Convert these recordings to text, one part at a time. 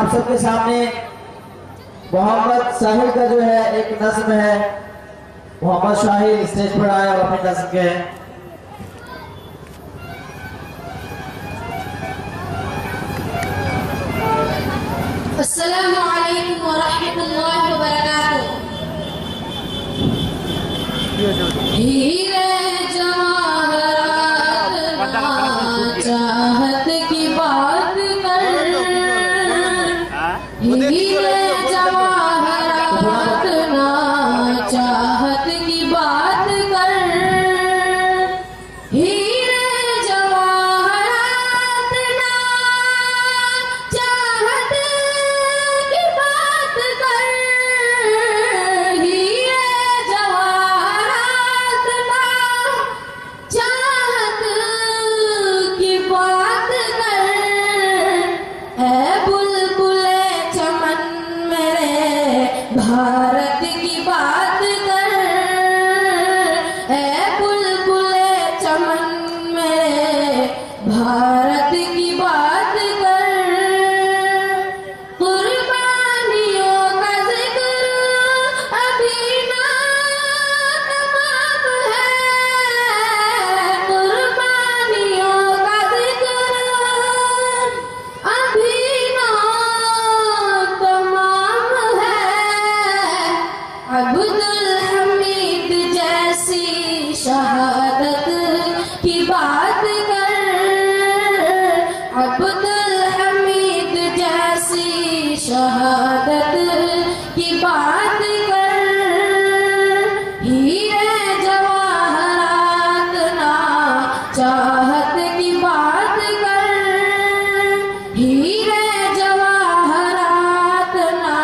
आप सबके सामने मोहम्मद साहिल का जो है एक नज्म है। मोहम्मद साहिल स्टेज पर आए और अपने नज्म के अस्सलामु अलैकुम व रहमतुल्लाहि व बरकातुहू। हीरे जवाहरात चाहत की बात कर, हीरे जवाहरात ना चाहत की बात कर, हीरे जवाहरात ना चाहत की बात कर, हीरे जवाहरात ना चाहत की बात कर। ऐ बुलबुले चमन मेरे भारत की बात कर, ऐ बुलबुले चमन मेरे भारत की बात कर। कुर्बानियों का जिक्र अभी ना तमाम है, कुर्बानियों का जिक्र अभी ना तमाम है। अब्दुल हमीद जैसी शहादत की बात कर, अब्दुल हमीद जैसी शहादत की बात कर। हीरे जवाहरात ना चाहत की बात कर, हीरे जवाहरात ना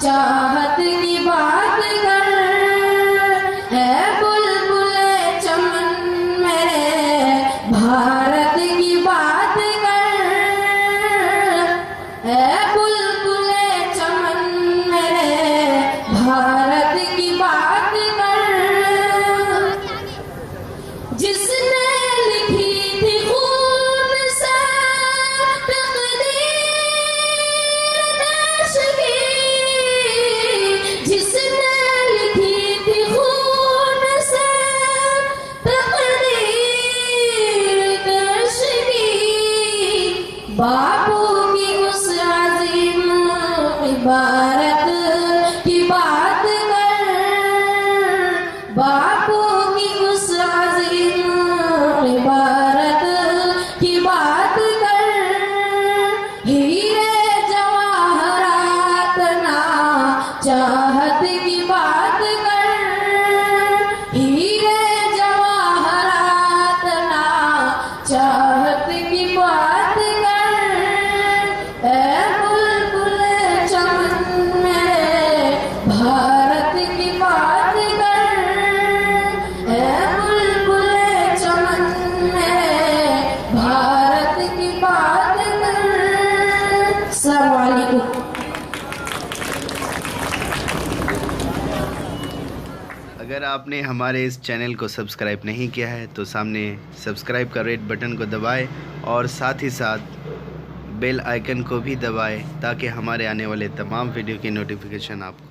चाहत की बात कर। ऐ बुलबुले चमन मेरे भारत की बात कर, ऐ बुलबुले चमन मेरे भारत की बात कर। जिसने लिखी थी खून से तकदीर देश की, जिसने लिखी थी खून से तकदीर देश की, बापू की उस अजीम इबारत की बात कर, बापू की उस अजीम इबारत की बात कर। हीरे जवाहरात ना चाहत की बात कर, हीरे जवाहरात ना चाहत की बात कर। ऐ बुलबुले चमन मेरे भारत की बात कर, ऐ बुलबुले चमन मेरे भारत की बात कर। अस्सलामु अलैकुम। अगर आपने हमारे इस चैनल को सब्सक्राइब नहीं किया है तो सामने सब्सक्राइब का रेड बटन को दबाएं और साथ ही साथ बेल आइकन को भी दबाएं ताकि हमारे आने वाले तमाम वीडियो की नोटिफिकेशन आपको